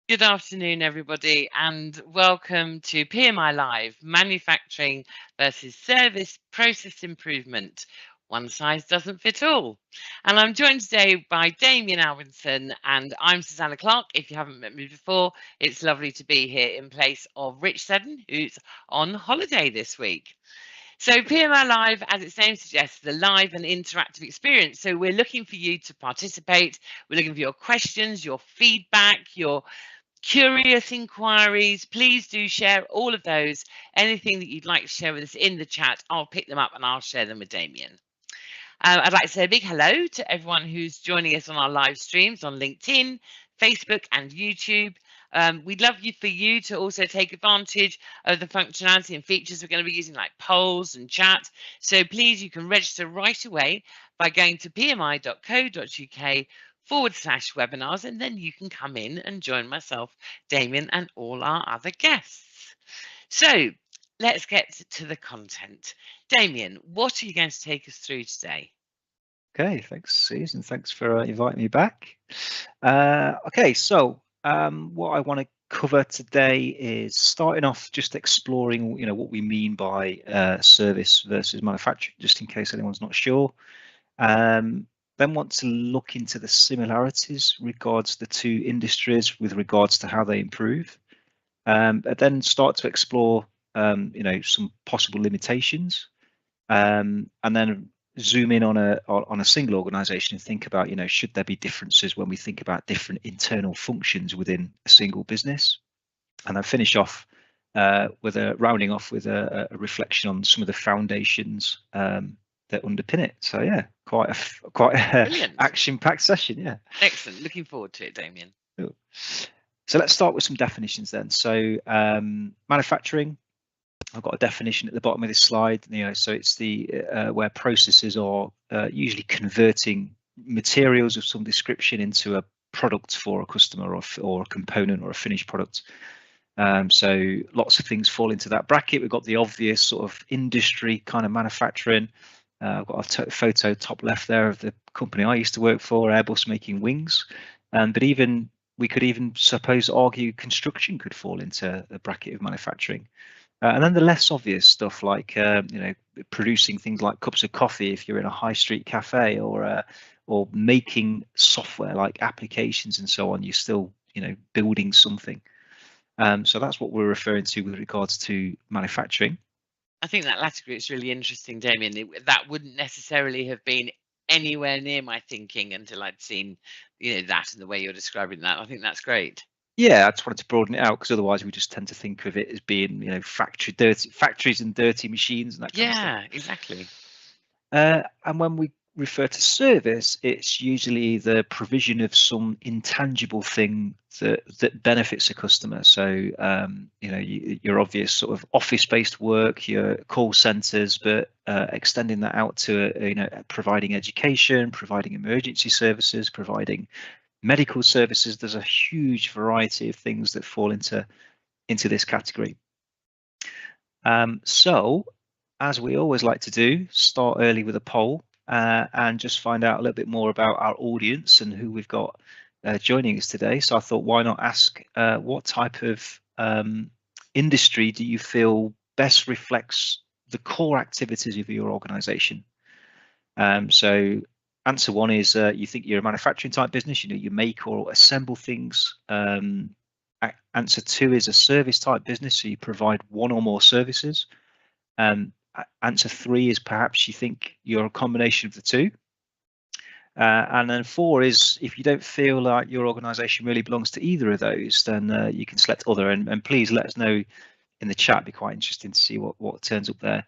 Good afternoon, everybody, and welcome to PMI Live, Manufacturing versus Service Process Improvement. One size doesn't fit all. And I'm joined today by Damien Alvinson, and I'm Susanna Clark. If you haven't met me before, it's lovely to be here in place of Rich Seddon, who's on holiday this week. So PMI Live, as its name suggests, is a live and interactive experience. So we're looking for you to participate. We're looking for your questions, your feedback, your curious inquiries. Please do share all of those. Anything that you'd like to share with us in the chat, I'll pick them up and I'll share them with Damien. I'd like to say a big hello to everyone who's joining us on our live streams on LinkedIn, Facebook and YouTube. We'd love for you to also take advantage of the functionality and features we're going to be using, like polls and chat. So please, you can register right away by going to pmi.co.uk/webinars, and then you can come in and join myself, Damien, and all our other guests. So let's get to the content. Damien, what are you going to take us through today? Okay, thanks, Susan. Thanks for inviting me back. Okay, so what I want to cover today is starting off just exploring, what we mean by service versus manufacturing, just in case anyone's not sure. Then want to look into the similarities regards the two industries with regards to how they improve. And then start to explore, some possible limitations, and then zoom in on a single organization and think about, should there be differences when we think about different internal functions within a single business, and then finish off with rounding off with a reflection on some of the foundations that underpin it. So yeah, quite a action-packed session. Yeah, excellent. Looking forward to it, Damien. Cool. So let's start with some definitions then. So manufacturing, I've got a definition at the bottom of this slide. So it's the where processes are usually converting materials of some description into a product for a customer, or a component, or a finished product. So lots of things fall into that bracket. We've got the obvious sort of industry kind of manufacturing. I've got a photo top left there of the company I used to work for, Airbus, making wings. But we could even argue construction could fall into the bracket of manufacturing. And then the less obvious stuff, like producing things like cups of coffee if you're in a high street cafe, or making software like applications and so on. You're still building something. So that's what we're referring to with regards to manufacturing. I think that latter group is really interesting, Damien. That wouldn't necessarily have been anywhere near my thinking until I'd seen that and the way you're describing that. I think that's great. Yeah, I just wanted to broaden it out, because otherwise we just tend to think of it as being factories and dirty machines and that kind of stuff. Yeah, exactly. And when we refer to service, it's usually the provision of some intangible thing that benefits a customer. So your obvious sort of office-based work, your call centers, but extending that out to providing education, providing emergency services, providing medical services. There's a huge variety of things that fall into this category. So, as we always like to do, start early with a poll and just find out a little bit more about our audience and who we've got joining us today. So I thought, why not ask what type of industry do you feel best reflects the core activities of your organization? So answer one is you think you're a manufacturing type business, you make or assemble things. Answer two is a service type business, so you provide one or more services. Answer three is perhaps you think you're a combination of the two. And then four is, if you don't feel like your organization really belongs to either of those, then you can select other, and please let us know in the chat. It'd be quite interesting to see what turns up there.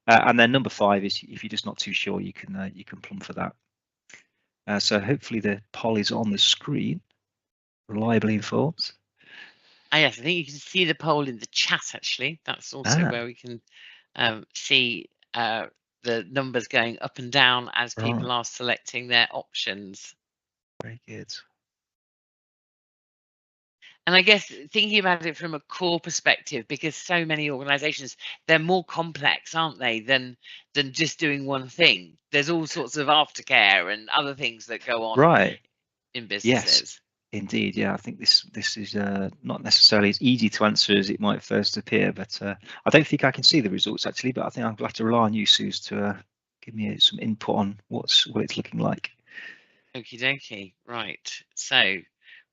And then number five is, if you're just not too sure, you can plumb for that. So hopefully the poll is on the screen, reliably informed. Yes, I think you can see the poll in the chat, actually. That's also where we can see the numbers going up and down as people are selecting their options. Very good. And I guess thinking about it from a core perspective, because so many organizations, they're more complex, aren't they, than just doing one thing. There's all sorts of aftercare and other things that go on in businesses. Indeed, yeah. I think this is not necessarily as easy to answer as it might first appear, but I don't think I can see the results actually. But I think I'll have to rely on you, Suze, to give me some input on what it's looking like. Okie dokie. Right. So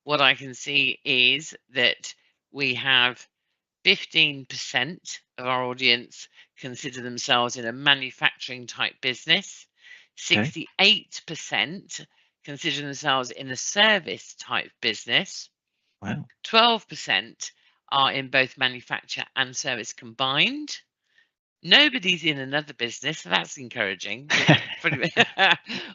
what I can see is that we have 15% of our audience consider themselves in a manufacturing type business. 68% consider themselves in a service type business. Wow. 12% are in both manufacture and service combined. Nobody's in another business, so that's encouraging. Pretty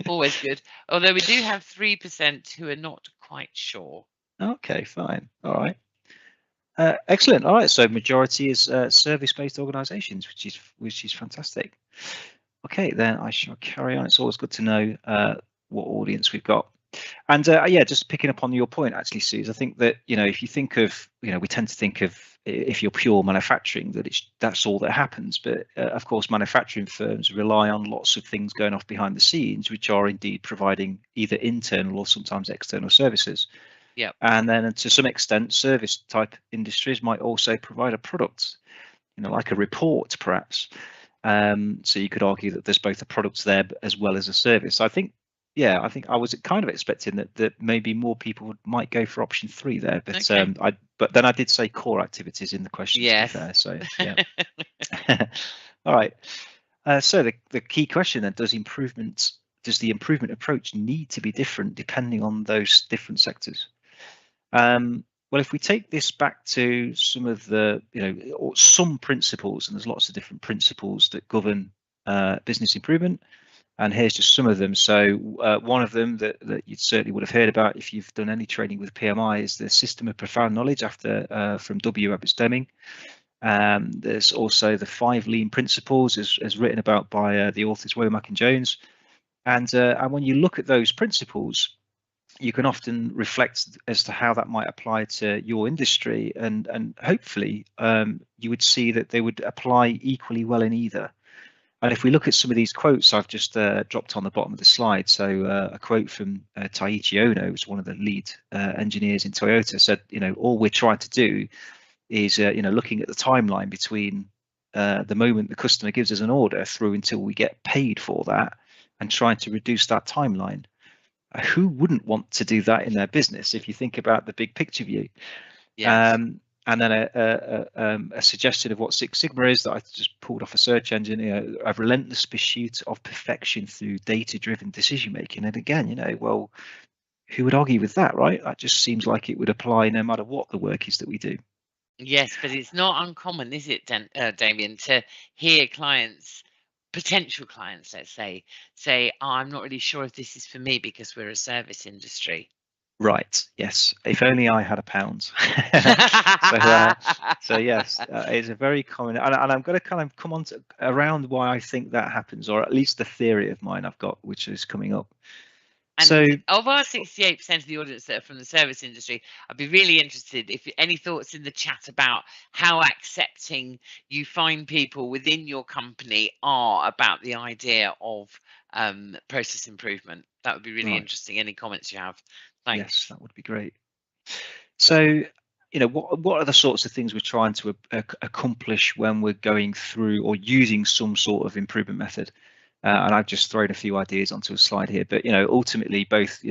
always good. Although we do have 3% who are not quite sure. Okay, fine. All right. Excellent. All right. So majority is service-based organisations, which is fantastic. Okay, then I shall carry on. It's always good to know what audience we've got. And yeah, just picking up on your point, actually, Suze, I think that, if you think of, we tend to think of, if you're pure manufacturing, that that's all that happens. But of course, manufacturing firms rely on lots of things going off behind the scenes, which are indeed providing either internal or sometimes external services. Yep. And then to some extent, service type industries might also provide a product, like a report, perhaps. So you could argue that there's both a product there as well as a service. So I think I was kind of expecting that maybe more people might go for option 3 there, but Okay. but then I did say core activities in the question, Yes. to be fair. So yeah. All right. So the key question then, does the improvement approach need to be different depending on those different sectors? Well, if we take this back to some of the, or some principles, and there's lots of different principles that govern business improvement, and here's just some of them. So one of them that you certainly would have heard about if you've done any training with PMI is the system of profound knowledge from W. Roberts Deming. There's also the 5 lean principles as written about by the authors Womack and Jones. And when you look at those principles, you can often reflect as to how that might apply to your industry, and hopefully you would see that they would apply equally well in either. And if we look at some of these quotes I've just dropped on the bottom of the slide, so a quote from Taiichi Ono, who's one of the lead engineers in Toyota, said, all we're trying to do is, looking at the timeline between the moment the customer gives us an order through until we get paid for that, and trying to reduce that timeline. Who wouldn't want to do that in their business if you think about the big picture view? Yes. And then a suggestion of what Six Sigma is that I just pulled off a search engine, a relentless pursuit of perfection through data-driven decision making. And again, well, who would argue with that, right? That just seems like it would apply no matter what the work is that we do. Yes, but it's not uncommon, is it, Damien, to hear potential clients, let's say, oh, I'm not really sure if this is for me because we're a service industry. Right. Yes. If only I had a pound. So yes, it's a very common, and I'm going to kind of come on to around why I think that happens, or at least the theory of mine I've got, which is coming up. And so of our 68% of the audience that are from the service industry, I'd be really interested if any thoughts in the chat about how accepting you find people within your company are about the idea of process improvement. That would be really interesting. Any comments you have? Thanks. Yes, that would be great. So, what are the sorts of things we're trying to accomplish when we're going through or using some sort of improvement method? And I've just thrown a few ideas onto a slide here, but ultimately both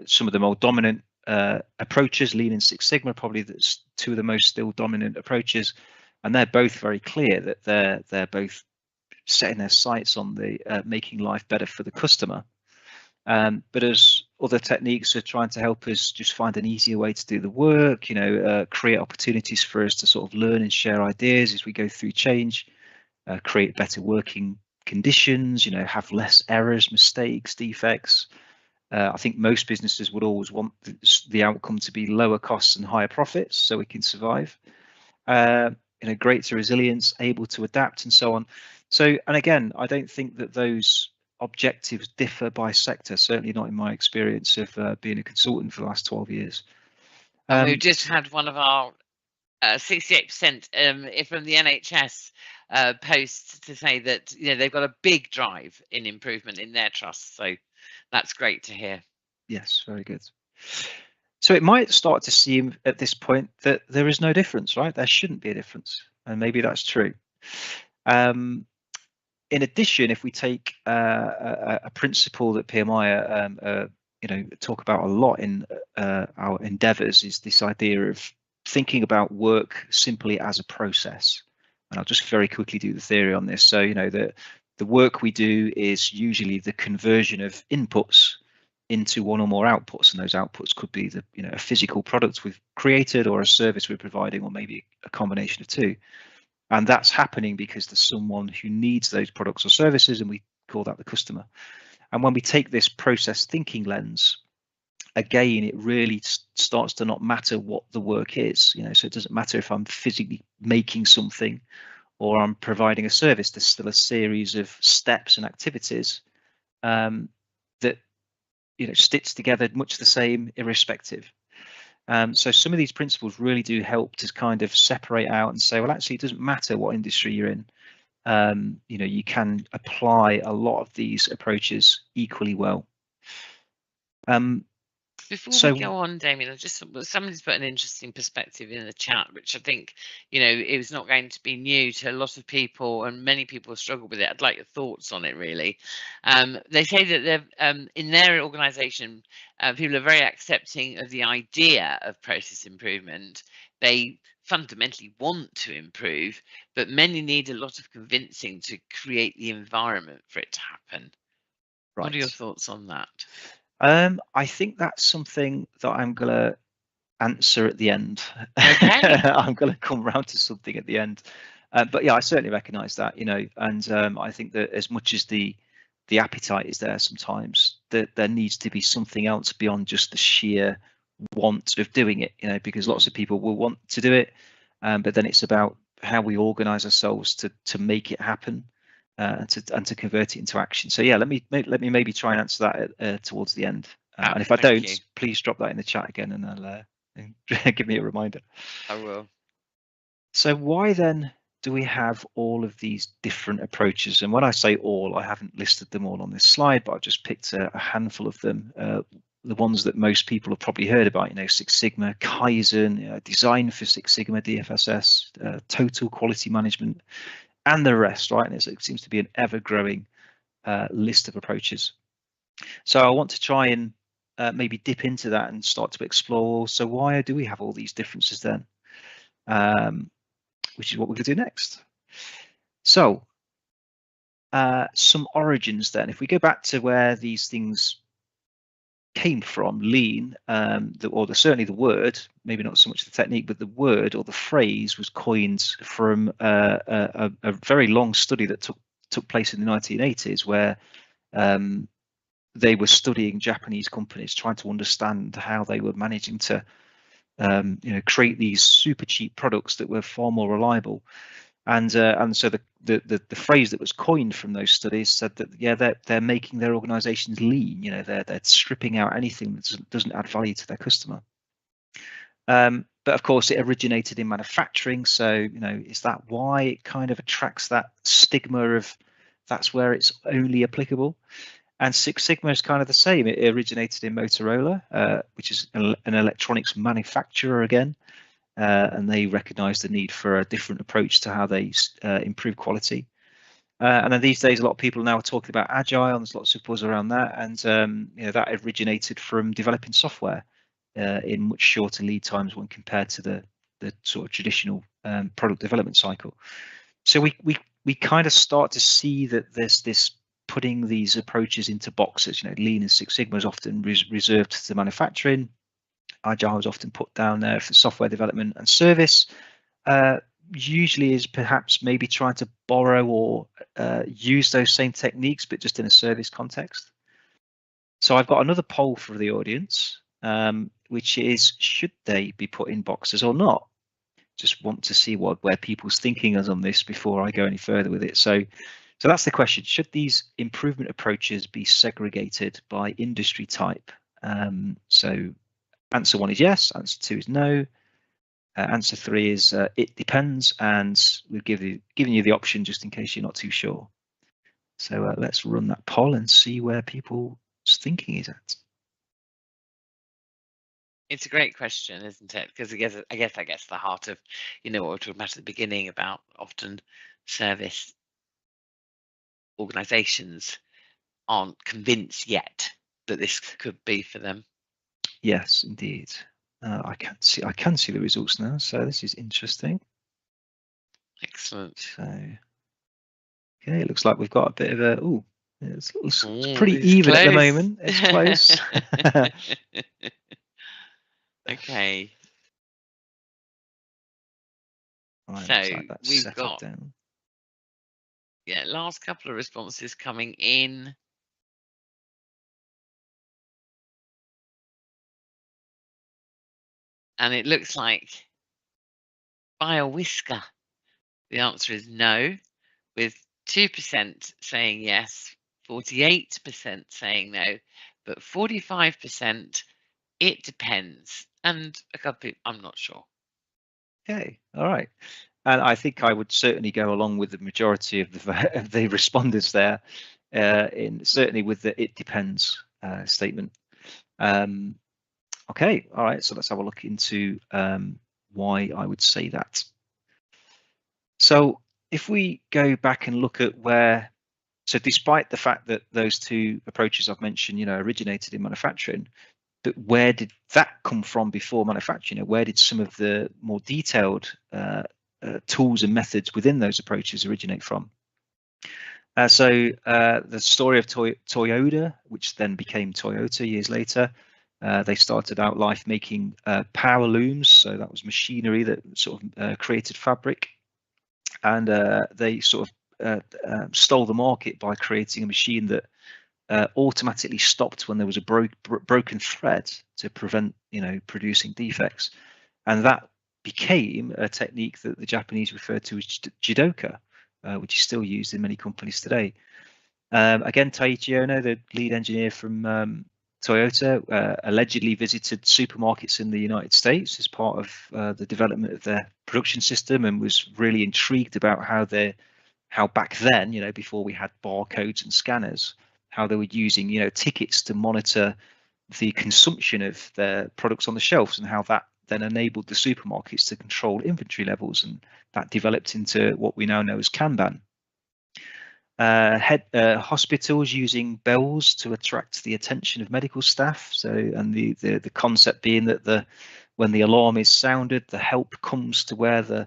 some of the more dominant approaches, Lean and Six Sigma, probably that's 2 of the most still dominant approaches, and they're both very clear that they're both setting their sights on the making life better for the customer. But as other techniques are trying to help us just find an easier way to do the work, create opportunities for us to sort of learn and share ideas as we go through change, create better working conditions, have less errors, mistakes, defects. I think most businesses would always want the outcome to be lower costs and higher profits so we can survive. Greater resilience, able to adapt, and so on. So, and again, I don't think that those objectives differ by sector, certainly not in my experience of being a consultant for the last 12 years. And we've just had one of our 68% from the NHS posts to say that they've got a big drive in improvement in their trust. So that's great to hear. Yes, very good. So it might start to seem at this point that there is no difference, right? There shouldn't be a difference, and maybe that's true. In addition, if we take a principle that PMI talk about a lot in our endeavors, is this idea of thinking about work simply as a process. And I'll just very quickly do the theory on this. So, the work we do is usually the conversion of inputs into one or more outputs, and those outputs could be a physical product we've created or a service we're providing, or maybe a combination of two. And that's happening because there's someone who needs those products or services, and we call that the customer. And when we take this process thinking lens, again, it really starts to not matter what the work is. So it doesn't matter if I'm physically making something or I'm providing a service. There's still a series of steps and activities that stitch together much the same, irrespective. So some of these principles really do help to kind of separate out and say, well, actually, it doesn't matter what industry you're in. You can apply a lot of these approaches equally well. Before we go on, Damien, somebody's put an interesting perspective in the chat, which I think, it was not going to be new to a lot of people, and many people struggle with it. I'd like your thoughts on it, really. They say that they're in their organisation, people are very accepting of the idea of process improvement. They fundamentally want to improve, but many need a lot of convincing to create the environment for it to happen. Right. What are your thoughts on that? I think that's something that I'm going to answer at the end. Okay. I'm going to come around to something at the end. But yeah, I certainly recognise that, and I think that as much as the appetite is there sometimes, that there needs to be something else beyond just the sheer want of doing it, because lots of people will want to do it, but then it's about how we organise ourselves to make it happen. And to convert it into action. So yeah, let me maybe try and answer that towards the end. And if I don't, please drop that in the chat again, and I'll give me a reminder. I will. So why then do we have all of these different approaches? And when I say all, I haven't listed them all on this slide, but I've just picked a handful of them. The ones that most people have probably heard about, Six Sigma, Kaizen, Design for Six Sigma, DFSS, Total Quality Management, and the rest, right? And it seems to be an ever-growing list of approaches. So I want to try and maybe dip into that and start to explore. So why do we have all these differences then? Which is what we're going to do next. So some origins then. If we go back to where these things came from, lean, certainly the word, maybe not so much the technique, but the word or the phrase was coined from a very long study that took place in the 1980s, where they were studying Japanese companies, trying to understand how they were managing to create these super cheap products that were far more reliable. And so the phrase that was coined from those studies said that they're making their organizations lean. They're stripping out anything that doesn't add value to their customer. But of course, it originated in manufacturing. So is that why it kind of attracts that stigma of that's where it's only applicable? And Six Sigma is kind of the same. It originated in Motorola, which is an electronics manufacturer again. And they recognize the need for a different approach to how they improve quality. And then these days, a lot of people now are talking about agile, and there's lots of buzz around that. And that originated from developing software in much shorter lead times when compared to the sort of traditional product development cycle. So we kind of start to see that there's this putting these approaches into boxes. Lean and Six Sigma is often reserved to manufacturing. Agile is often put down there for software development and service. Usually is perhaps maybe trying to borrow or use those same techniques, but just in a service context. So I've got another poll for the audience, which is, should they be put in boxes or not? Just want to see where people's thinking is on this before I go any further with it. So that's the question. Should these improvement approaches be segregated by industry type? So answer 1 is yes, answer 2 is no, answer 3 is it depends, and we've given you the option just in case you're not too sure. So let's run that poll and see where people's thinking is at. It's a great question, isn't it? Because I guess that gets to the heart of, what we were talking about at the beginning about often service organisations aren't convinced yet that this could be for them. Yes, indeed. I can see the results now, so this is interesting. Excellent. So, okay, it looks like we've got a bit of a it's pretty It's even close. at the moment. It's close. Okay. Right, So looks like that's we've settled got down. last couple of responses coming in. And it looks like buy a whisker. The answer is no, with 2% saying yes, 48% saying no, but 45% it depends, and a couple I'm not sure. Okay, all right. And I think I would certainly go along with the majority of the respondents there, certainly with the "it depends" statement. Okay, all right. So let's have a look into why I would say that. So if we go back and look at so despite the fact that those two approaches I've mentioned, originated in manufacturing, but where did that come from before manufacturing? Where did some of the more detailed tools and methods within those approaches originate from? So the story of Toyota, which then became Toyota years later, they started out life making power looms. So that was machinery that sort of created fabric. And they sort of stole the market by creating a machine that automatically stopped when there was a broken thread to prevent, producing defects. And that became a technique that the Japanese refer to as jidoka, which is still used in many companies today. Again, Taiichi Ono, the lead engineer from Toyota, allegedly visited supermarkets in the United States as part of the development of their production system, and was really intrigued about how back then, before we had barcodes and scanners, how they were using, tickets to monitor the consumption of their products on the shelves, and how that then enabled the supermarkets to control inventory levels, and that developed into what we now know as Kanban. Hospitals using bells to attract the attention of medical staff. So, and the concept being that when the alarm is sounded, the help comes to where the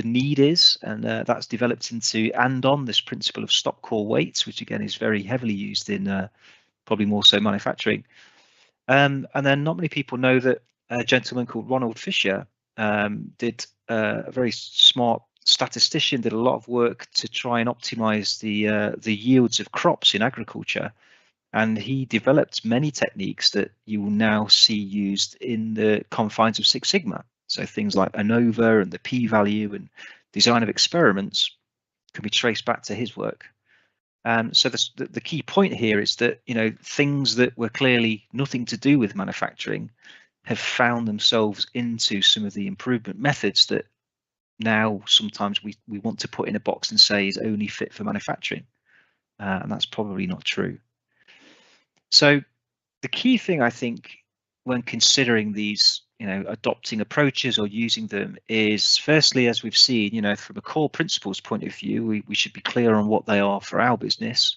need is, and that's developed into Andon, this principle of stop, call, wait, which again is very heavily used in probably more so manufacturing. And then not many people know that a gentleman called Ronald Fisher did a very smart statistician, did a lot of work to try and optimize the yields of crops in agriculture, and he developed many techniques that you will now see used in the confines of Six Sigma. So things like ANOVA and the p-value and design of experiments can be traced back to his work. So the key point here is that things that were clearly nothing to do with manufacturing have found themselves into some of the improvement methods that now sometimes we want to put in a box and say is only fit for manufacturing, and that's probably not true. So the key thing, I think, when considering these, adopting approaches or using them is, firstly, as we've seen, from a core principles point of view, we should be clear on what they are for our business.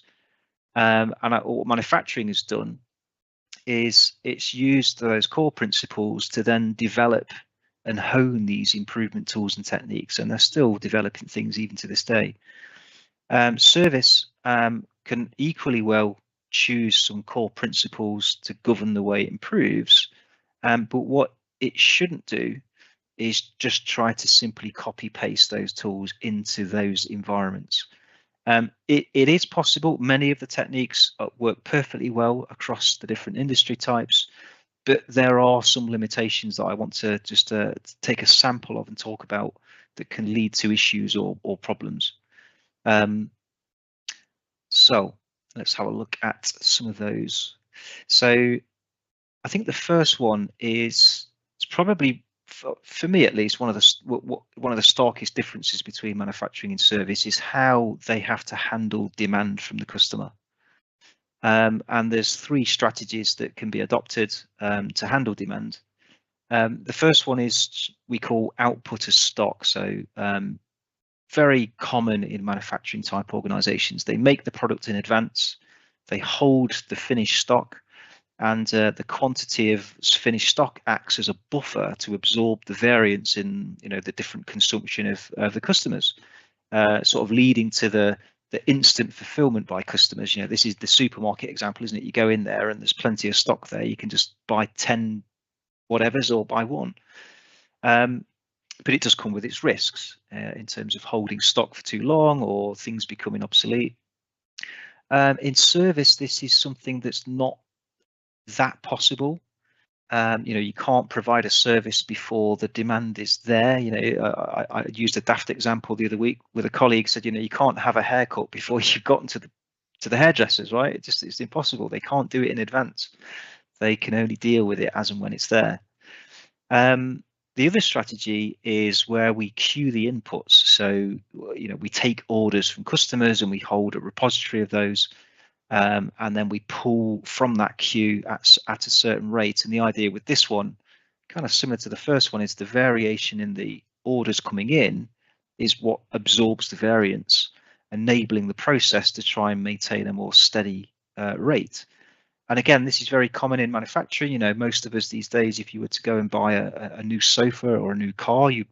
And what manufacturing has done is it's used those core principles to then develop and hone these improvement tools and techniques, and they're still developing things even to this day. Service can equally well choose some core principles to govern the way it improves, but what it shouldn't do is just try to simply copy paste those tools into those environments. It is possible. Many of the techniques work perfectly well across the different industry types, but there are some limitations that I want to just take a sample of and talk about that can lead to issues or problems. So let's have a look at some of those. So I think the first one is, it's probably, for me at least, one of the starkest differences between manufacturing and service is how they have to handle demand from the customer. And there's three strategies that can be adopted to handle demand. The first one is we call output as stock. So very common in manufacturing type organizations. They make the product in advance, they hold the finished stock, and the quantity of finished stock acts as a buffer to absorb the variance in the different consumption of the customers, sort of leading to the instant fulfillment by customers. This is the supermarket example, isn't it? You go in there and there's plenty of stock there. You can just buy 10 whatevers or buy one. But it does come with its risks in terms of holding stock for too long or things becoming obsolete. In service, this is something that's not that possible. You can't provide a service before the demand is there. I used a daft example the other week with a colleague, said, you can't have a haircut before you've gotten to the hairdressers, right? It's impossible. They can't do it in advance. They can only deal with it as and when it's there. The other strategy is where we queue the inputs. So, we take orders from customers and we hold a repository of those. And then we pull from that queue at a certain rate. And the idea with this one, kind of similar to the first one, is the variation in the orders coming in is what absorbs the variance, enabling the process to try and maintain a more steady rate. And again, this is very common in manufacturing. Most of us these days, if you were to go and buy a new sofa or a new car, you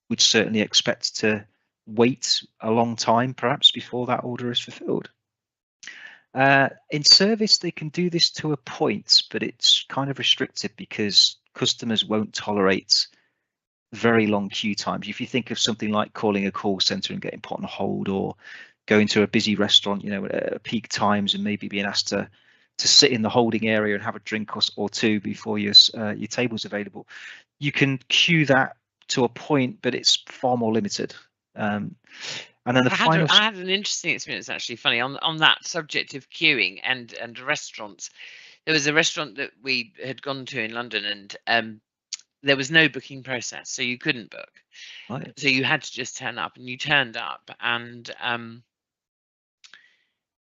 would certainly expect to wait a long time, perhaps, before that order is fulfilled. In service, they can do this to a point, but it's kind of restricted because customers won't tolerate very long queue times. If you think of something like calling a call center and getting put on hold, or going to a busy restaurant, at peak times and maybe being asked to sit in the holding area and have a drink or two before your table's available, you can queue that to a point, but it's far more limited. And then the final. I had an interesting experience, actually, funny on that subject of queuing and restaurants. There was a restaurant that we had gone to in London, and there was no booking process, so you couldn't book. Right. So you had to just turn up, and you turned up, and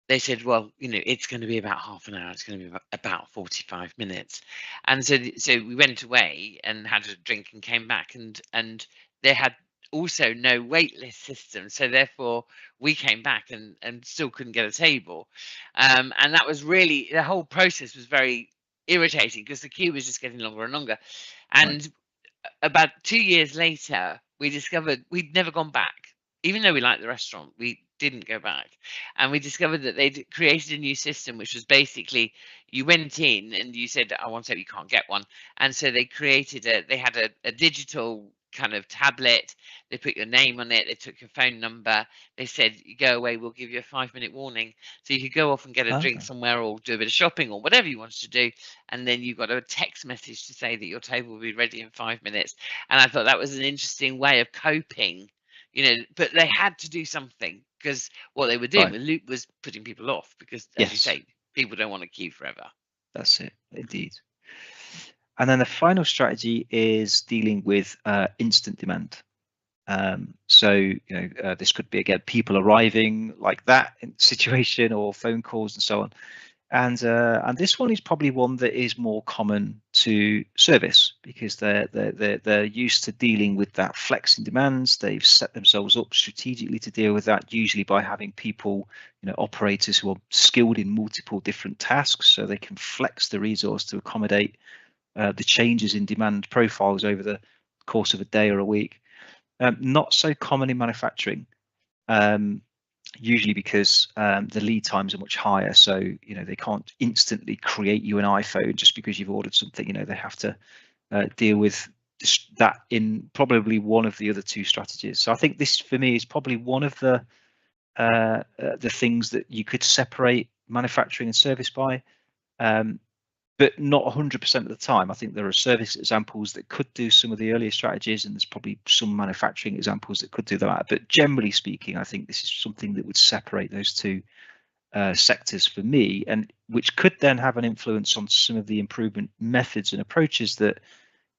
they said, well, it's going to be about half an hour. It's going to be about 45 minutes. And so we went away and had a drink and came back, and they had also no waitlist system. So therefore we came back and still couldn't get a table. And that was really, the whole process was very irritating because the queue was just getting longer and longer. And Right. About 2 years later, we discovered we'd never gone back. Even though we liked the restaurant, we didn't go back. And we discovered that they'd created a new system, which was basically you went in and you said, I want to, you can't get one. And so they had a digital kind of tablet. They put your name on it. They took your phone number. They said, you go away, we'll give you a 5-minute warning. So you could go off and get a drink somewhere or do a bit of shopping or whatever you wanted to do. And then you got a text message to say that your table will be ready in 5 minutes. And I thought that was an interesting way of coping. But they had to do something because what they were doing was putting people off because, as you say, people don't want to queue forever. That's it, indeed. And then the final strategy is dealing with instant demand. So this could be, again, people arriving like that in situation, or phone calls and so on. And this one is probably one that is more common to service because they're used to dealing with that flex in demands. They've set themselves up strategically to deal with that, usually by having people, operators who are skilled in multiple different tasks, so they can flex the resource to accommodate the changes in demand profiles over the course of a day or a week. Not so common in manufacturing. Usually because the lead times are much higher, so they can't instantly create you an iPhone just because you've ordered something. They have to deal with that in probably one of the other two strategies. So I think this, for me, is probably one of the things that you could separate manufacturing and service by, but not 100% of the time. I think there are service examples that could do some of the earlier strategies, and there's probably some manufacturing examples that could do that. But generally speaking, I think this is something that would separate those two sectors for me, and which could then have an influence on some of the improvement methods and approaches that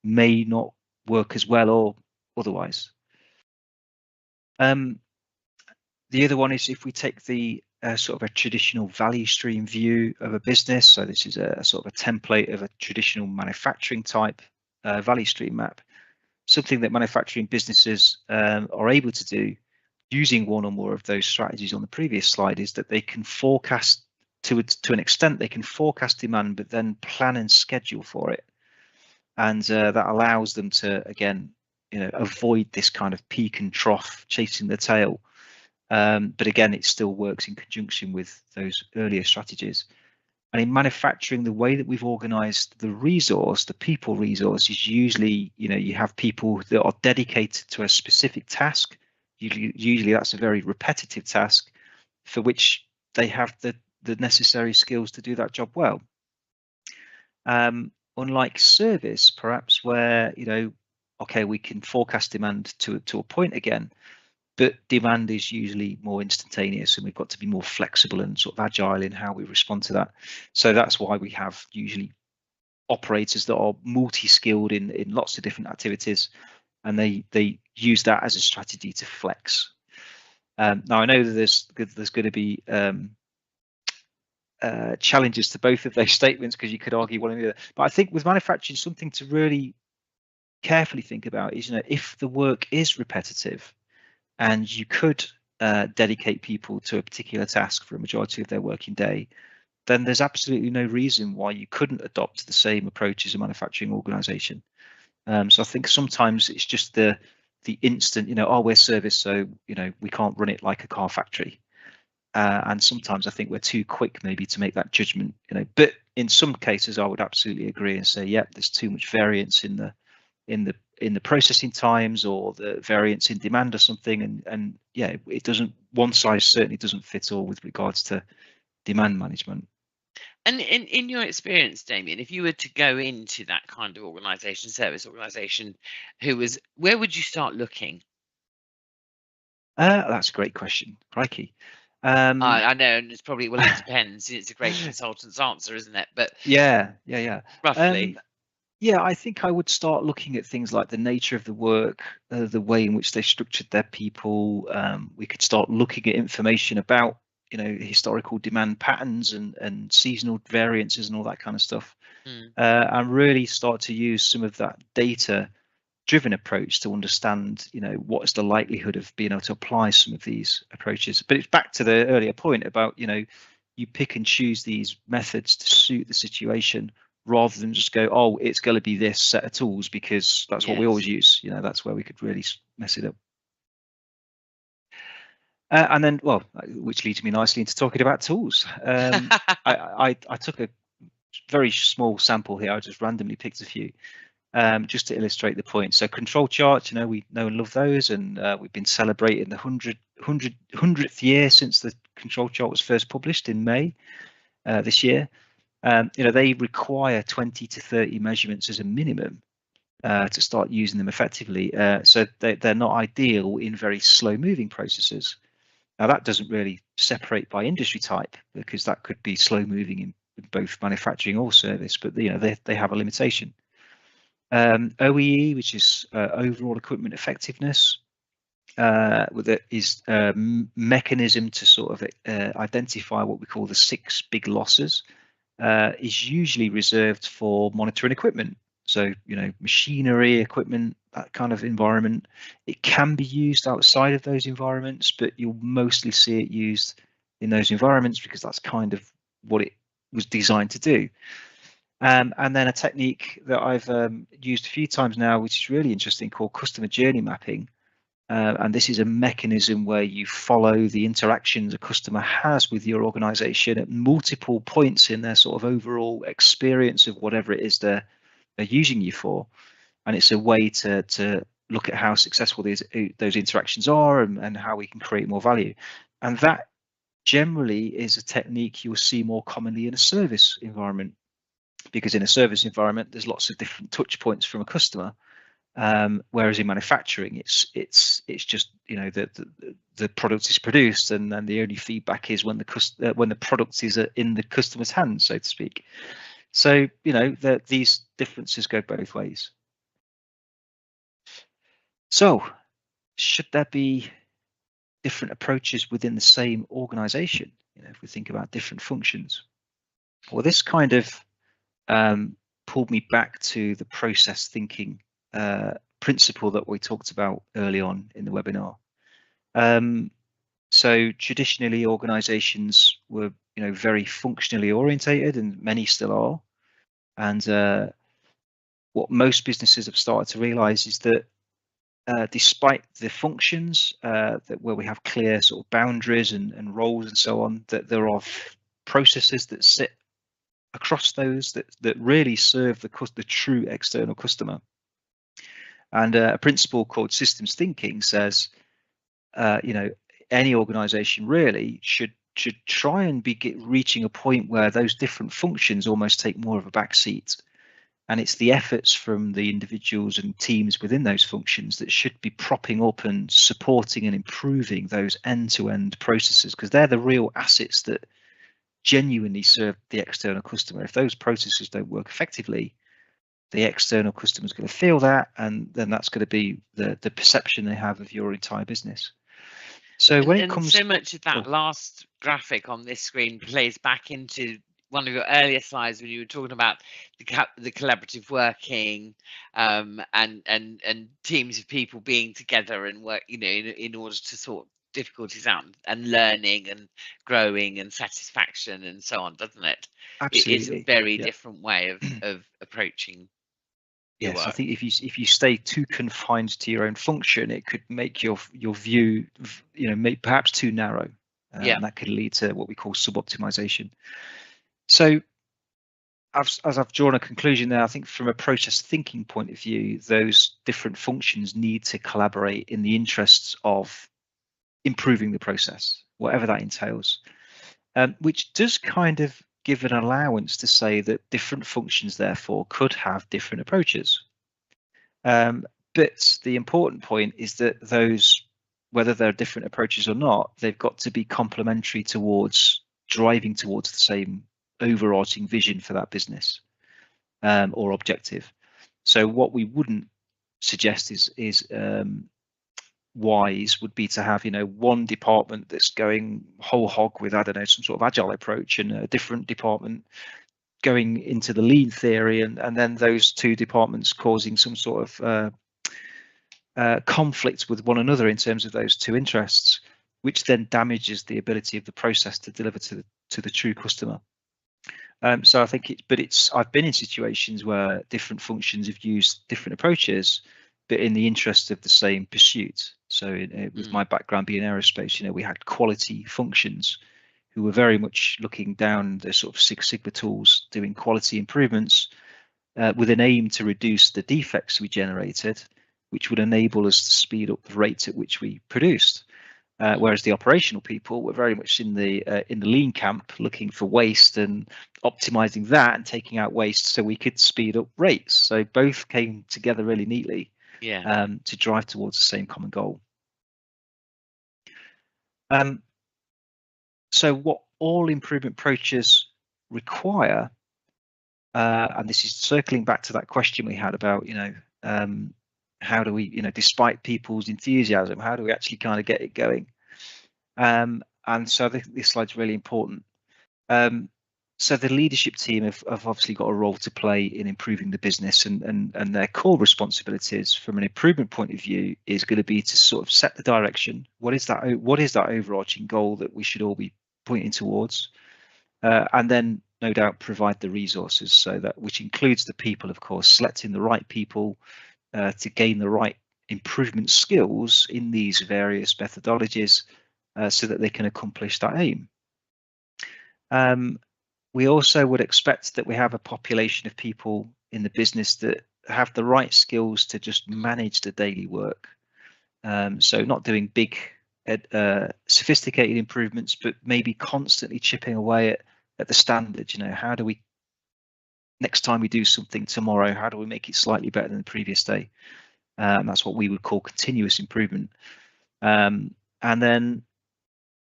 may not work as well or otherwise. The other one is if we take the sort of a traditional value stream view of a business. So this is a sort of a template of a traditional manufacturing type value stream map. Something that manufacturing businesses are able to do using one or more of those strategies on the previous slide is that they can forecast to an extent, they can forecast demand, but then plan and schedule for it. And that allows them to, again, avoid this kind of peak and trough chasing the tail. But again, it still works in conjunction with those earlier strategies. And in manufacturing, the way that we've organized the resource, the people resource, is usually, you have people that are dedicated to a specific task. Usually that's a very repetitive task for which they have the necessary skills to do that job well. Unlike service, perhaps, where, okay, we can forecast demand to a point again, but demand is usually more instantaneous, and we've got to be more flexible and sort of agile in how we respond to that. So that's why we have usually operators that are multi-skilled in lots of different activities, and they use that as a strategy to flex. Now I know that there's going to be challenges to both of those statements, because you could argue one or the other. But I think with manufacturing, something to really carefully think about is, if the work is repetitive, and you could dedicate people to a particular task for a majority of their working day, then there's absolutely no reason why you couldn't adopt the same approach as a manufacturing organization. So I think sometimes it's just the instant, oh, we're service, so we can't run it like a car factory. And sometimes I think we're too quick maybe to make that judgment, but in some cases I would absolutely agree and say, yeah, there's too much variance in the processing times, or the variance in demand or something, and yeah, it doesn't, one size certainly doesn't fit all with regards to demand management. And in your experience, Damien, if you were to go into that kind of organization, service organization, where would you start looking? That's a great question. Crikey. I know, and it's probably, well, it depends. It's a great consultant's answer, isn't it? But yeah. roughly. Yeah, I think I would start looking at things like the nature of the work, the way in which they structured their people. We could start looking at information about, historical demand patterns and seasonal variances and all that kind of stuff, and really start to use some of that data-driven approach to understand, what is the likelihood of being able to apply some of these approaches. But it's back to the earlier point about, you pick and choose these methods to suit the situation, rather than just go, oh, it's going to be this set of tools because that's what we always use. That's where we could really mess it up. And then, well, which leads me nicely into talking about tools. I took a very small sample here. I just randomly picked a few, just to illustrate the point. So control charts, we know and love those, and we've been celebrating the 100th year since the control chart was first published in May this year. They require 20 to 30 measurements as a minimum to start using them effectively. So they're not ideal in very slow moving processes. Now that doesn't really separate by industry type, because that could be slow moving in both manufacturing or service, but they have a limitation. OEE, which is overall equipment effectiveness, is a mechanism to sort of identify what we call the 6 big losses. Is usually reserved for monitoring equipment. So, machinery, equipment, that kind of environment. It can be used outside of those environments, but you'll mostly see it used in those environments because that's kind of what it was designed to do. And then a technique that I've used a few times now, which is really interesting, called customer journey mapping. And this is a mechanism where you follow the interactions a customer has with your organization at multiple points in their sort of overall experience of whatever it is they're using you for. And it's a way to look at how successful those interactions are, and how we can create more value. And that generally is a technique you'll see more commonly in a service environment, because in a service environment, there's lots of different touch points from a customer. Whereas in manufacturing, it's just the product is produced, and then the only feedback is when the product is in the customer's hands, so to speak. So these differences go both ways. So should there be different approaches within the same organization? If we think about different functions, well, this kind of pulled me back to the process thinking principle that we talked about early on in the webinar. So traditionally, organizations were, very functionally orientated, and many still are. And what most businesses have started to realize is that despite the functions where we have clear sort of boundaries and roles and so on, that there are processes that sit across those that really serve the true external customer. And a principle called systems thinking says, any organization really should try and be reaching a point where those different functions almost take more of a back seat. And it's the efforts from the individuals and teams within those functions that should be propping up and supporting and improving those end-to-end processes, because they're the real assets that genuinely serve the external customer. If those processes don't work effectively, the external customer is going to feel that, and then that's going to be the perception they have of your entire business. So when it comes, so much of that last graphic on this screen plays back into one of your earlier slides when you were talking about the collaborative working and teams of people being together and work, in order to sort difficulties out and learning and growing and satisfaction and so on, doesn't it? Absolutely. It is a very different way of approaching. Yes, I think if you stay too confined to your own function, it could make your view, perhaps too narrow, and that could lead to what we call sub-optimization. So, as I've drawn a conclusion there, I think from a process thinking point of view, those different functions need to collaborate in the interests of improving the process, whatever that entails, which does kind of give an allowance to say that different functions therefore could have different approaches. But the important point is that those, whether they're different approaches or not, they've got to be complementary towards driving towards the same overarching vision for that business or objective. So what we wouldn't suggest is wise would be to have, one department that's going whole hog with, I don't know, some sort of agile approach, and a different department going into the lean theory, and then those two departments causing some sort of conflict with one another in terms of those two interests, which then damages the ability of the process to deliver to the true customer. So I think I've been in situations where different functions have used different approaches, but in the interest of the same pursuit. So with my background being aerospace, we had quality functions who were very much looking down the sort of Six Sigma tools, doing quality improvements with an aim to reduce the defects we generated, which would enable us to speed up the rate at which we produced. Whereas the operational people were very much in the lean camp, looking for waste and optimizing that and taking out waste so we could speed up rates. So both came together really neatly to drive towards the same common goal. So what all improvement approaches require, and this is circling back to that question we had about, how do we, despite people's enthusiasm, how do we actually kind of get it going? And so I think this slide's really important. So the leadership team have obviously got a role to play in improving the business, and their core responsibilities from an improvement point of view is going to be to sort of set the direction. What is that overarching goal that we should all be pointing towards? And then no doubt provide the resources, so that, which includes the people, of course, selecting the right people to gain the right improvement skills in these various methodologies so that they can accomplish that aim. We also would expect that we have a population of people in the business that have the right skills to just manage the daily work. So not doing big, sophisticated improvements, but maybe constantly chipping away at the standard. How do we, next time we do something tomorrow, how do we make it slightly better than the previous day? That's what we would call continuous improvement. And then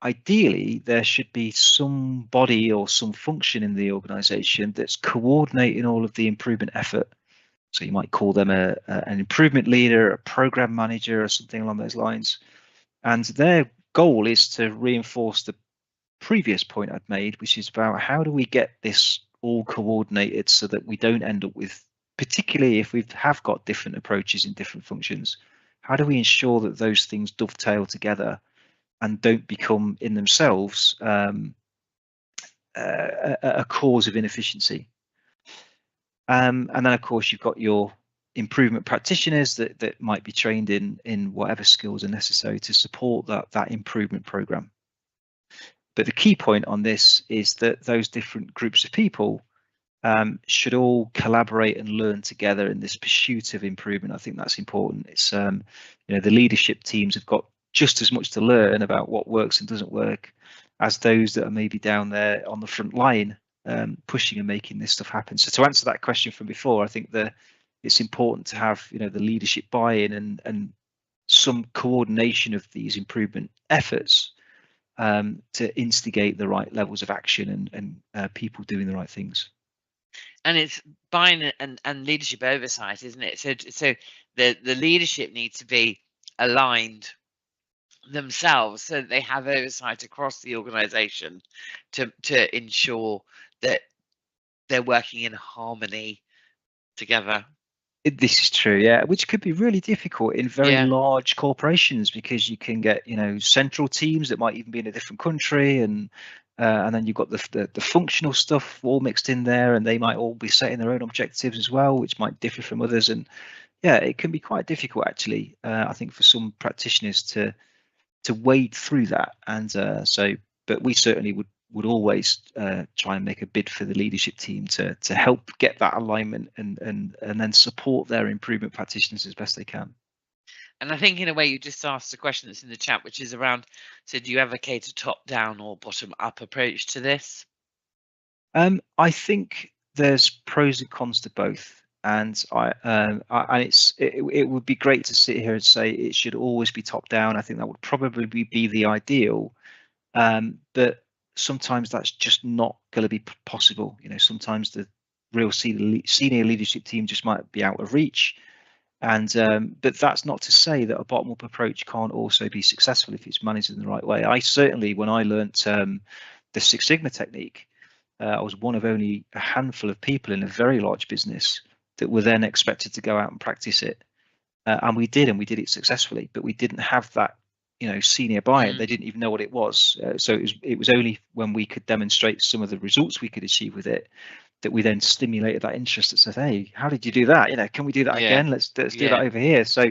ideally, there should be somebody or some function in the organization that's coordinating all of the improvement effort. So you might call them an improvement leader, a program manager, or something along those lines. And their goal is to reinforce the previous point I'd made, which is about how do we get this all coordinated so that we don't end up with, particularly if we have got different approaches in different functions, how do we ensure that those things dovetail together and don't become in themselves a cause of inefficiency? And then, of course, you've got your improvement practitioners that might be trained in whatever skills are necessary to support that improvement program. But the key point on this is that those different groups of people should all collaborate and learn together in this pursuit of improvement. I think that's important. It's the leadership teams have got just as much to learn about what works and doesn't work as those that are maybe down there on the front line pushing and making this stuff happen. So to answer that question from before, I think that it's important to have the leadership buy-in and some coordination of these improvement efforts to instigate the right levels of action and people doing the right things. And it's buying and leadership oversight, isn't it? So the leadership needs to be aligned themselves so that they have oversight across the organization to ensure that they're working in harmony together. This is true, yeah, which could be really difficult in very large corporations because you can get central teams that might even be in a different country, and then you've got the functional stuff all mixed in there, and they might all be setting their own objectives as well, which might differ from others. And yeah, it can be quite difficult actually, I think, for some practitioners to wade through that. And but we certainly would always try and make a bid for the leadership team to help get that alignment and then support their improvement practitioners as best they can. And I think in a way you just asked a question that's in the chat, which is around, so do you advocate a top-down or bottom-up approach to this? I think there's pros and cons to both, and it would be great to sit here and say it should always be top down. I think that would probably be the ideal, but sometimes that's just not going to be possible. Sometimes the real senior leadership team just might be out of reach, and but that's not to say that a bottom-up approach can't also be successful if it's managed in the right way. I certainly, when I learnt the Six Sigma technique, I was one of only a handful of people in a very large business that were then expected to go out and practice it, and we did it successfully. But we didn't have that senior buy-in. They didn't even know what it was. So it was only when we could demonstrate some of the results we could achieve with it that we then stimulated that interest that said, hey, how did you do that? Can we do that again? Let's do that over here. So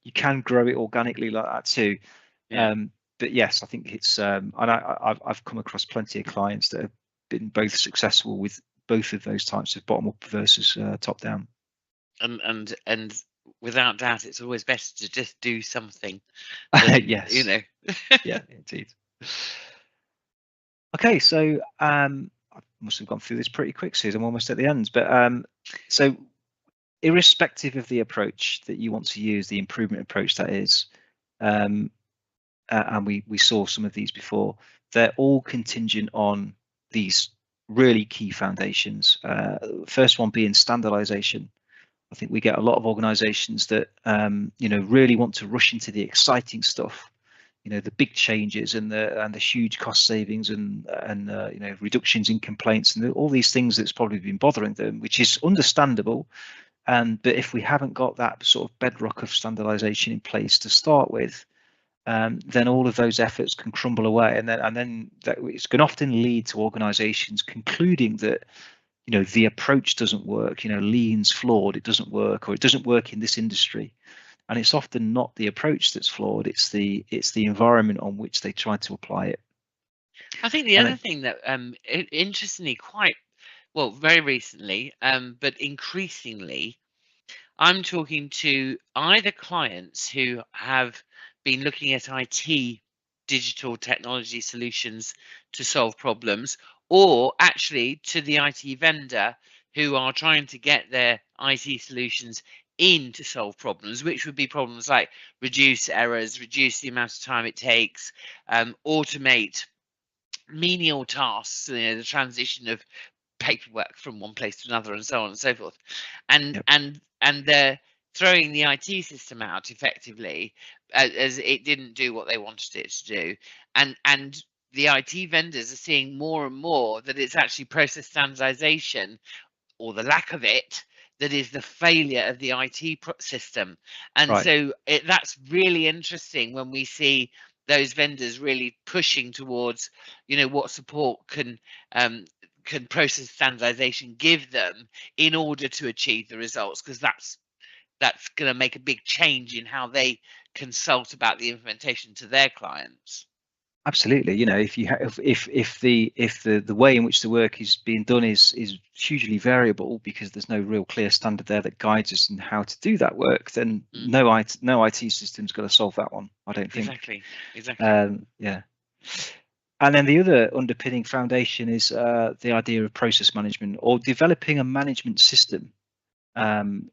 you can grow it organically like that too. But yes, I think it's and I've come across plenty of clients that have been both successful with both of those types of bottom up versus top down. And without doubt, it's always best to just do something. Yes. Yeah, indeed. Okay, so I must have gone through this pretty quick, Susan. I'm almost at the end. But so irrespective of the approach that you want to use, the improvement approach that is, and we saw some of these before, they're all contingent on these really key foundations. First one being standardization. I think we get a lot of organizations that really want to rush into the exciting stuff, the big changes and the huge cost savings and reductions in complaints and all these things that's probably been bothering them, which is understandable. But if we haven't got that sort of bedrock of standardization in place to start with, then all of those efforts can crumble away, and then it's going to often lead to organizations concluding that the approach doesn't work, lean's flawed, it doesn't work, or it doesn't work in this industry. And it's often not the approach that's flawed, it's the environment on which they try to apply it. I think the other thing that interestingly, very recently, but increasingly, I'm talking to either clients who have been looking at IT digital technology solutions to solve problems, or actually to the IT vendor who are trying to get their IT solutions in to solve problems, which would be problems like reduce errors, reduce the amount of time it takes, automate menial tasks, the transition of paperwork from one place to another, and so on and so forth. And they're throwing the IT system out effectively as it didn't do what they wanted it to do. And the IT vendors are seeing more and more that it's actually process standardization, or the lack of it, that is the failure of the IT system. And Right. so that's really interesting when we see those vendors really pushing towards, what support can process standardization give them in order to achieve the results, because that's going to make a big change in how they consult about the implementation to their clients. Absolutely. If you have, if the way in which the work is being done is hugely variable, because there's no real clear standard there that guides us in how to do that work, then no IT system's going to solve that one, I don't think. Exactly. Yeah. And then the other underpinning foundation is the idea of process management, or developing a management system,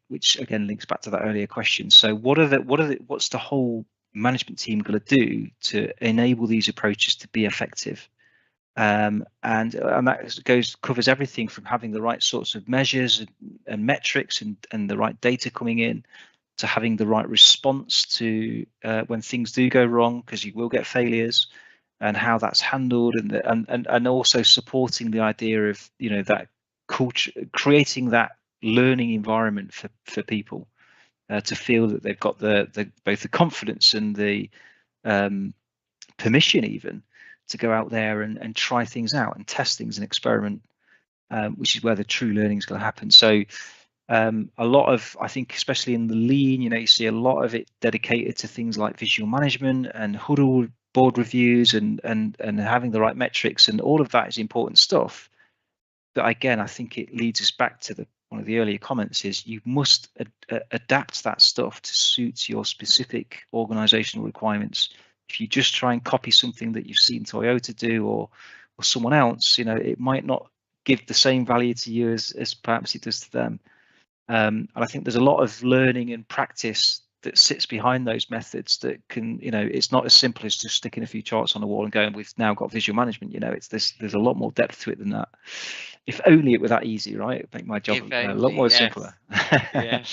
which again links back to that earlier question. So what's the whole management team going to do to enable these approaches to be effective? And that covers everything from having the right sorts of measures and metrics and the right data coming in, to having the right response to when things do go wrong, because you will get failures, and how that's handled, and also supporting the idea of that culture, creating that learning environment for people to feel that they've got the both the confidence and the permission even to go out there and try things out and test things and experiment, which is where the true learning is going to happen. So a lot of, I think, especially in the lean, you see a lot of it dedicated to things like visual management and huddle board reviews and having the right metrics, and all of that is important stuff. But again, I think it leads us back to one of the earlier comments, is you must adapt that stuff to suit your specific organizational requirements. If you just try and copy something that you've seen Toyota do or someone else, it might not give the same value to you as perhaps it does to them. And I think there's a lot of learning and practice that sits behind those methods that can, it's not as simple as just sticking a few charts on the wall and going, we've now got visual management. There's a lot more depth to it than that. If only it were that easy, right? It'd make my job a lot more simpler. Yeah.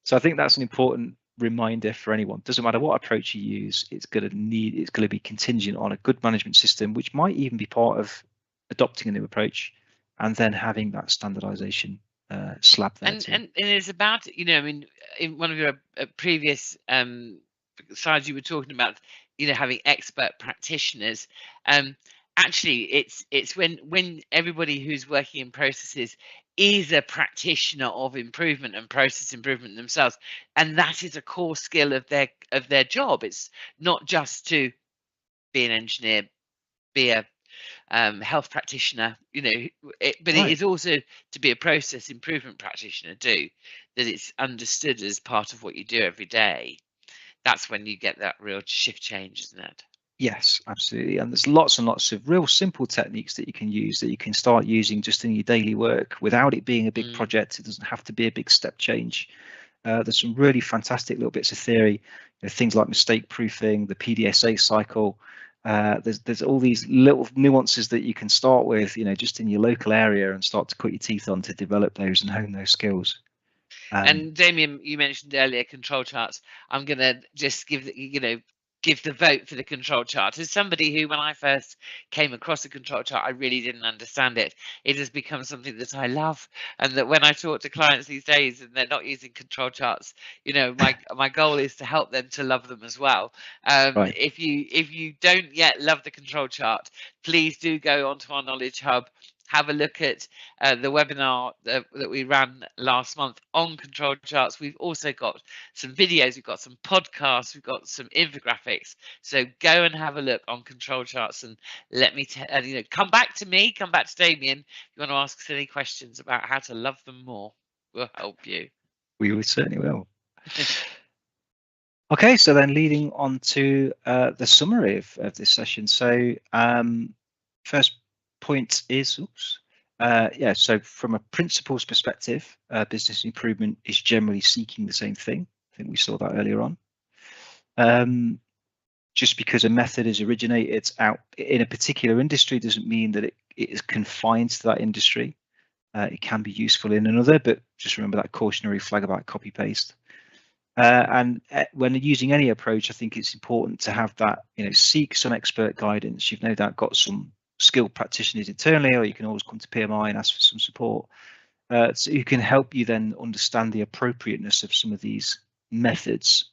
So I think that's an important reminder for anyone. Doesn't matter what approach you use, it's going to be contingent on a good management system, which might even be part of adopting a new approach and then having that standardization slab there too. And it's about, I mean, in one of your previous slides, you were talking about, having expert practitioners. Actually, it's when everybody who's working in processes is a practitioner of improvement and process improvement themselves, and that is a core skill of their job. It's not just to be an engineer, be a health practitioner, but Right. it is also to be a process improvement practitioner too, that it's understood as part of what you do every day. That's when you get that real shift change, isn't it? Yes, absolutely. And there's lots and lots of real simple techniques that you can use, that you can start using just in your daily work without it being a big project. It doesn't have to be a big step change. There's some really fantastic little bits of theory, things like mistake proofing, the PDSA cycle. There's all these little nuances that you can start with, just in your local area, and start to cut your teeth on to develop those and hone those skills. And Damien, you mentioned earlier control charts. I'm going to just give the vote for the control chart. As somebody who, when I first came across a control chart, I really didn't understand it. It has become something that I love, and that when I talk to clients these days and they're not using control charts, my goal is to help them to love them as well. Right. If you don't yet love the control chart, please do go onto our Knowledge Hub. Have a look at the webinar that we ran last month on control charts. We've also got some videos, we've got some podcasts, we've got some infographics. So go and have a look on control charts, and let me come back to me, come back to Damien if you want to ask us any questions about how to love them more. We'll help you. We certainly will. Okay, so then leading on to the summary of this session. So first point is, so from a principles perspective, business improvement is generally seeking the same thing. I think we saw that earlier on. Just because a method is originated out in a particular industry doesn't mean that it is confined to that industry. It can be useful in another, but just remember that cautionary flag about copy paste. When using any approach, I think it's important to have that, seek some expert guidance. You've no doubt got some skilled practitioners internally, or you can always come to PMI and ask for some support. So who can help you then understand the appropriateness of some of these methods,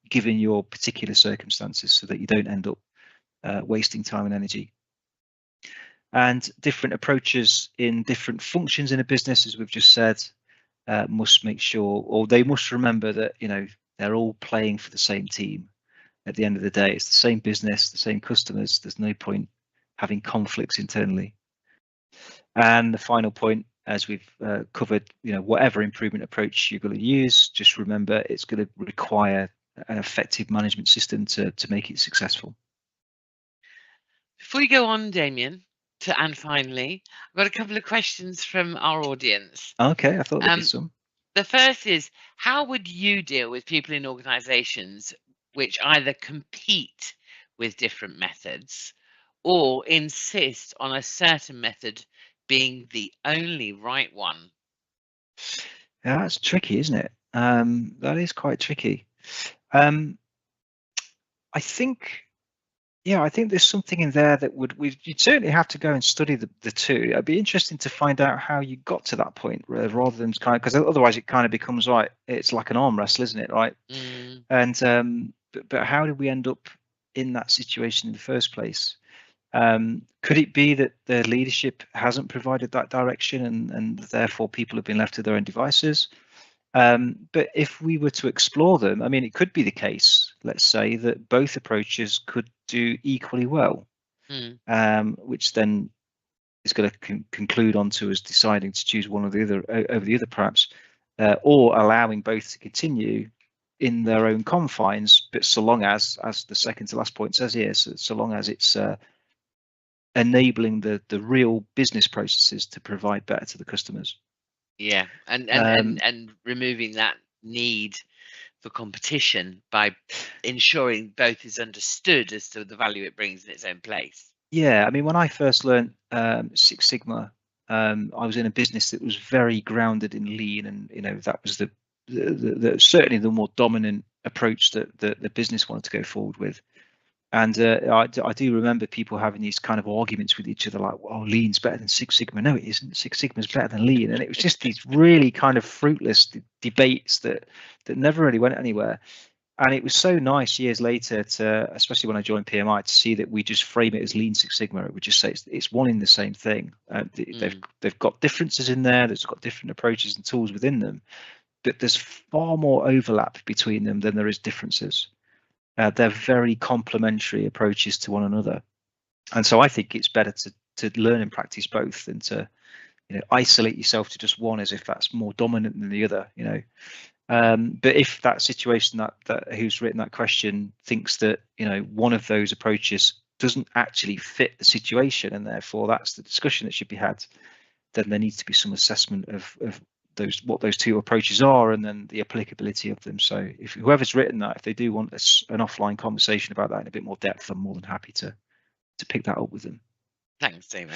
given your particular circumstances, so that you don't end up wasting time and energy. And different approaches in different functions in a business, as we've just said, must make sure, or they must remember that, they're all playing for the same team. At the end of the day, it's the same business, the same customers. There's no point having conflicts internally. And the final point, as we've covered, whatever improvement approach you're going to use, just remember it's going to require an effective management system to make it successful. Before you go on, Damien, and finally, I've got a couple of questions from our audience. Okay, I thought there'd be some. The first is, how would you deal with people in organizations which either compete with different methods or insist on a certain method being the only right one? Yeah, that's tricky, isn't it? That is quite tricky. I think there's something in there that you'd certainly have to go and study the two. It'd be interesting to find out how you got to that point, rather than because otherwise it kind of becomes like, it's like an arm wrestle, isn't it? Right. And but how did we end up in that situation in the first place? Could it be that the leadership hasn't provided that direction, and therefore people have been left to their own devices? But if we were to explore them, I mean, it could be the case, let's say, that both approaches could do equally well, which then is going to conclude onto us deciding to choose one or the other over the other, perhaps, or allowing both to continue in their own confines, but so long as the second to last point says here, so long as it's enabling the real business processes to provide better to the customers. Yeah, and removing that need for competition by ensuring both is understood as to the value it brings in its own place. Yeah, I mean, when I first learned Six Sigma, I was in a business that was very grounded in lean, and that was the certainly the more dominant approach that the business wanted to go forward with. And I do remember people having these kind of arguments with each other, like, "Oh, lean's better than Six Sigma." No, it isn't. Six Sigma's better than lean. And it was just these really kind of fruitless debates that never really went anywhere. And it was so nice years later to, especially when I joined PMI, to see that we just frame it as Lean Six Sigma. It would just say it's one in the same thing. They've got differences in there. There's got different approaches and tools within them, but there's far more overlap between them than there is differences. They're very complementary approaches to one another, and so I think it's better to learn and practice both than to isolate yourself to just one as if that's more dominant than the other. But if that situation that who's written that question thinks that one of those approaches doesn't actually fit the situation, and therefore that's the discussion that should be had, then there needs to be some assessment of what those two approaches are, and then the applicability of them. So if whoever's written that, if they do want an offline conversation about that in a bit more depth, I'm more than happy to pick that up with them. Thanks, Damon.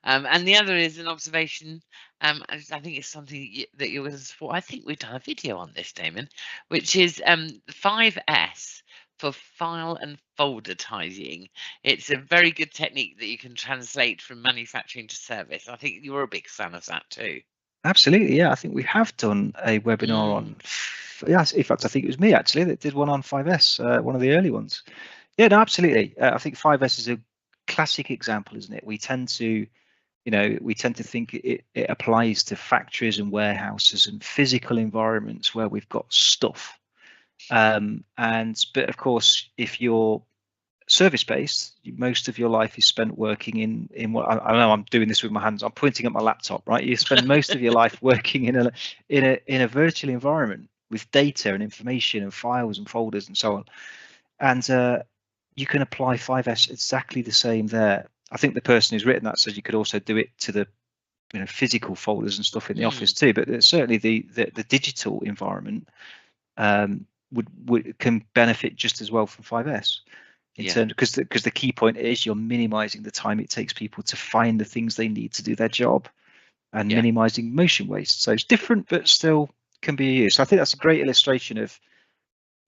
And the other is an observation. I think it's something that you're going to support. I think we've done a video on this, Damon, which is 5S for file and folder tidying. It's a very good technique that you can translate from manufacturing to service. I think you're a big fan of that too. Absolutely, yeah. I think we have done a webinar on. Yes, in fact, I think it was me actually that did one on 5S, one of the early ones. Yeah, no, absolutely. I think 5S is a classic example, isn't it? We tend to think it applies to factories and warehouses and physical environments where we've got stuff. But of course, if you're service-based, most of your life is spent working in what I know. I'm doing this with my hands. I'm pointing at my laptop, right? You spend most of your life working in a virtual environment with data and information and files and folders and so on. And you can apply 5S exactly the same there. I think the person who's written that says you could also do it to the physical folders and stuff in the office too. But certainly the digital environment can benefit just as well from 5S. In terms, because the key point is you're minimizing the time it takes people to find the things they need to do their job, and minimizing motion waste. So it's different, but still can be used. So I think that's a great illustration of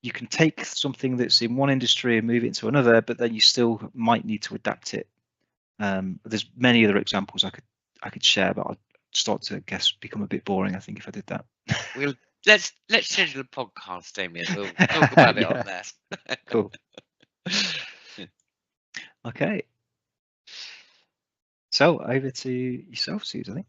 you can take something that's in one industry and move it into another, but then you still might need to adapt it. There's many other examples I could share, but I'd start to become a bit boring, I think, if I did that. We'll let's schedule a podcast, Damien. We'll talk about it on there. Cool. Okay. So over to yourself, Suze, I think.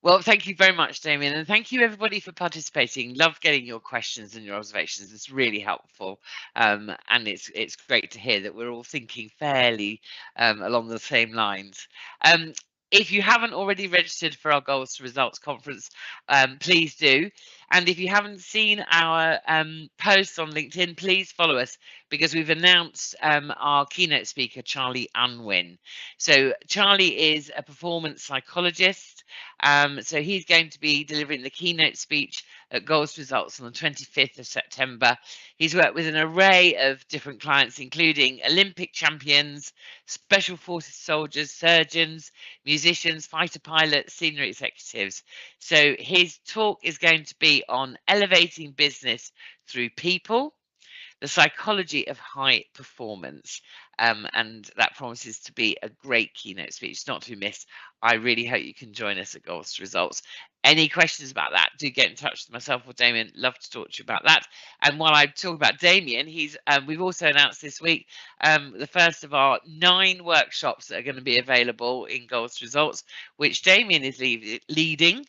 Well, thank you very much, Damien, and thank you everybody for participating. Love getting your questions and your observations. It's really helpful, and it's great to hear that we're all thinking fairly along the same lines. If you haven't already registered for our Goals to Results conference, please do. And if you haven't seen our posts on LinkedIn, please follow us, because we've announced our keynote speaker, Charlie Unwin. So Charlie is a performance psychologist. So he's going to be delivering the keynote speech at Goals to Results on the 25th of September. He's worked with an array of different clients, including Olympic champions, special forces soldiers, surgeons, musicians, fighter pilots, senior executives. So his talk is going to be on elevating business through people, the psychology of high performance. And that promises to be a great keynote speech, not to miss. I really hope you can join us at Goals to Results. Any questions about that, do get in touch with myself or Damien. Love to talk to you about that. And while I talk about Damien, we've also announced this week the first of our 9 workshops that are going to be available in Goals to Results, which Damien is leading,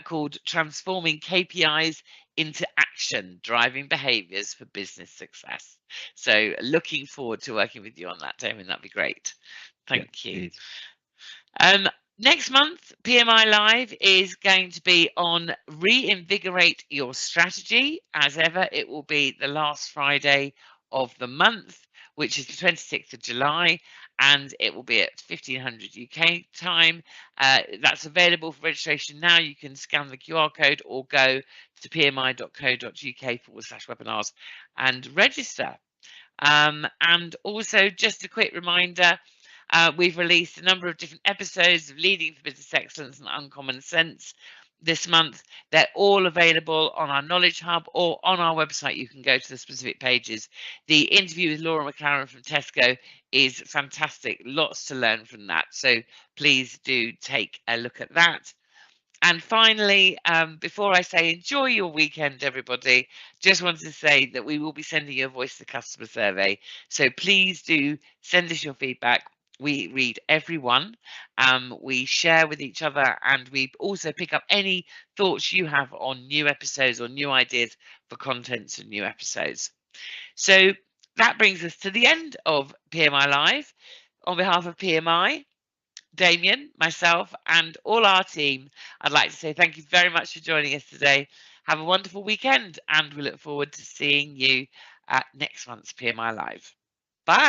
called Transforming KPIs into Action, Driving Behaviours for Business Success. So looking forward to working with you on that, Damien. That'd be great. Thank you. Next month, PMI Live is going to be on Reinvigorate Your Strategy. As ever, it will be the last Friday of the month, which is the 26th of July, and it will be at 1500 UK time. That's available for registration now. You can scan the QR code or go to pmi.co.uk/webinars and register. And also, just a quick reminder, we've released a number of different episodes of Leading for Business Excellence and Uncommon Sense this month. They're all available on our Knowledge Hub or on our website. You can go to the specific pages. The interview with Laura McLaren from Tesco is fantastic. Lots to learn from that. So please do take a look at that. And finally, before I say enjoy your weekend, everybody, just wanted to say that we will be sending you a Voice to Customer survey. So please do send us your feedback. We read every one, we share with each other, and we also pick up any thoughts you have on new episodes or new ideas for contents and new episodes. So that brings us to the end of PMI Live. On behalf of PMI, Damien, myself, and all our team, I'd like to say thank you very much for joining us today. Have a wonderful weekend, and we look forward to seeing you at next month's PMI Live.